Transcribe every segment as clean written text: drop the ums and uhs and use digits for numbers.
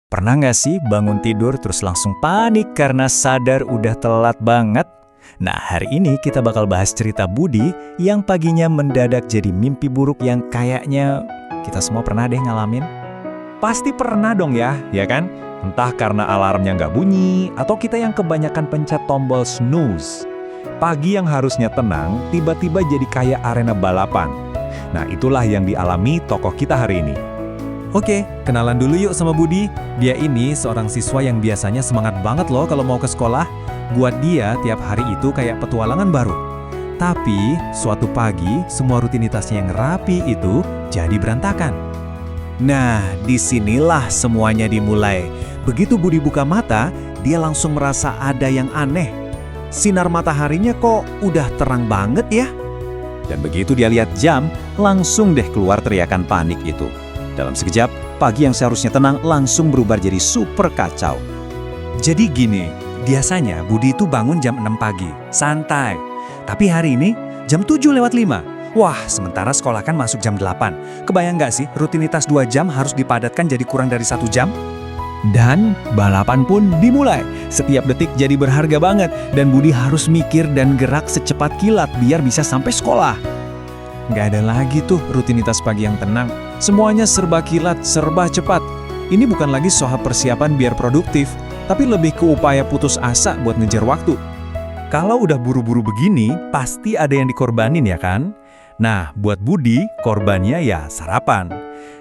Pernah nggak sih bangun tidur terus langsung panik karena sadar udah telat banget? Nah, hari ini kita bakal bahas cerita Budi yang paginya mendadak jadi mimpi buruk yang kayaknya kita semua pernah deh ngalamin. Pasti pernah dong ya kan? Entah karena alarmnya nggak bunyi atau kita yang kebanyakan pencet tombol snooze. Pagi yang harusnya tenang, tiba-tiba jadi kayak arena balapan. Nah, itulah yang dialami tokoh kita hari ini. Oke, kenalan dulu yuk sama Budi. Dia ini seorang siswa yang biasanya semangat banget loh kalau mau ke sekolah. Buat dia, tiap hari itu kayak petualangan baru. Tapi, suatu pagi, semua rutinitasnya yang rapi itu jadi berantakan. Nah, disinilah semuanya dimulai. Begitu Budi buka mata, dia langsung merasa ada yang aneh. Sinar mataharinya kok udah terang banget ya? Dan begitu dia lihat jam, langsung deh keluar teriakan panik itu. Dalam sekejap, pagi yang seharusnya tenang langsung berubah jadi super kacau. Jadi gini, biasanya Budi itu bangun jam 6 pagi, santai. Tapi hari ini jam 7:05. Wah, sementara sekolah kan masuk jam 8. Kebayang nggak sih rutinitas 2 jam harus dipadatkan jadi kurang dari 1 jam? Dan balapan pun dimulai. Setiap detik jadi berharga banget dan Budi harus mikir dan gerak secepat kilat biar bisa sampai sekolah. Nggak ada lagi tuh rutinitas pagi yang tenang. Semuanya serba kilat, serba cepat. Ini bukan lagi soal persiapan biar produktif, tapi lebih ke upaya putus asa buat ngejar waktu. Kalau udah buru-buru begini, pasti ada yang dikorbanin ya kan? Nah, buat Budi, korbannya ya sarapan.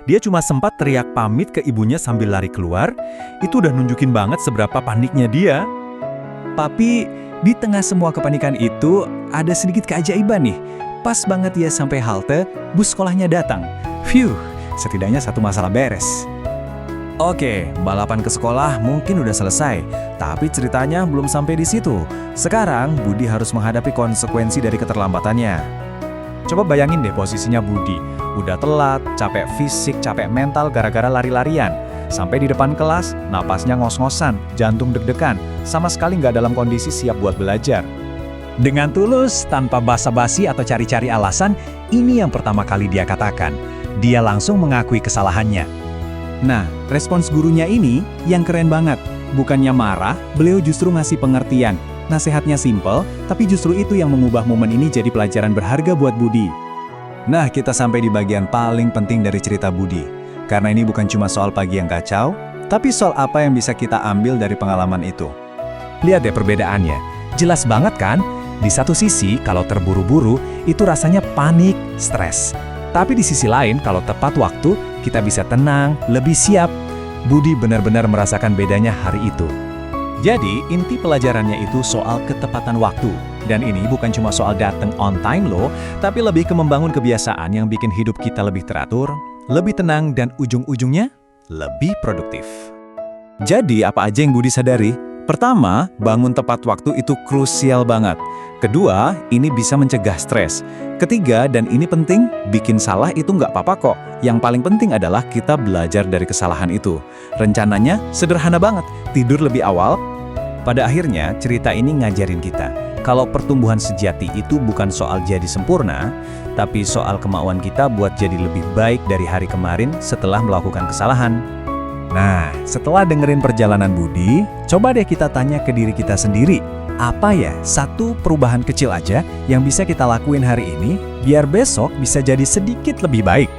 Dia cuma sempat teriak pamit ke ibunya sambil lari keluar, itu udah nunjukin banget seberapa paniknya dia. Tapi, di tengah semua kepanikan itu, ada sedikit keajaiban nih. Pas banget dia sampai halte, bus sekolahnya datang. Phew, setidaknya satu masalah beres. Oke, balapan ke sekolah mungkin udah selesai, tapi ceritanya belum sampai di situ. Sekarang, Budi harus menghadapi konsekuensi dari keterlambatannya. Coba bayangin deh posisinya Budi. Udah telat, capek fisik, capek mental gara-gara lari-larian. Sampai di depan kelas, napasnya ngos-ngosan, jantung deg-degan, sama sekali nggak dalam kondisi siap buat belajar. Dengan tulus, tanpa basa-basi atau cari-cari alasan, ini yang pertama kali dia katakan. Dia langsung mengakui kesalahannya. Nah, respons gurunya ini yang keren banget. Bukannya marah, beliau justru ngasih pengertian. Nasihatnya simple, tapi justru itu yang mengubah momen ini jadi pelajaran berharga buat Budi. Nah, kita sampai di bagian paling penting dari cerita Budi. Karena ini bukan cuma soal pagi yang kacau, tapi soal apa yang bisa kita ambil dari pengalaman itu. Lihat deh perbedaannya. Jelas banget kan? Di satu sisi, kalau terburu-buru, itu rasanya panik, stres. Tapi di sisi lain, kalau tepat waktu, kita bisa tenang, lebih siap. Budi benar-benar merasakan bedanya hari itu. Jadi, inti pelajarannya itu soal ketepatan waktu. Dan ini bukan cuma soal datang on time loh, tapi lebih ke membangun kebiasaan yang bikin hidup kita lebih teratur, lebih tenang, dan ujung-ujungnya lebih produktif. Jadi, apa aja yang Budi sadari? Pertama, bangun tepat waktu itu krusial banget. Kedua, ini bisa mencegah stres. Ketiga, dan ini penting, bikin salah itu nggak apa-apa kok. Yang paling penting adalah kita belajar dari kesalahan itu. Rencananya sederhana banget, tidur lebih awal. Pada akhirnya, cerita ini ngajarin kita, kalau pertumbuhan sejati itu bukan soal jadi sempurna, tapi soal kemauan kita buat jadi lebih baik dari hari kemarin setelah melakukan kesalahan. Nah, setelah dengerin perjalanan Budi, coba deh kita tanya ke diri kita sendiri. Apa ya satu perubahan kecil aja yang bisa kita lakuin hari ini biar besok bisa jadi sedikit lebih baik?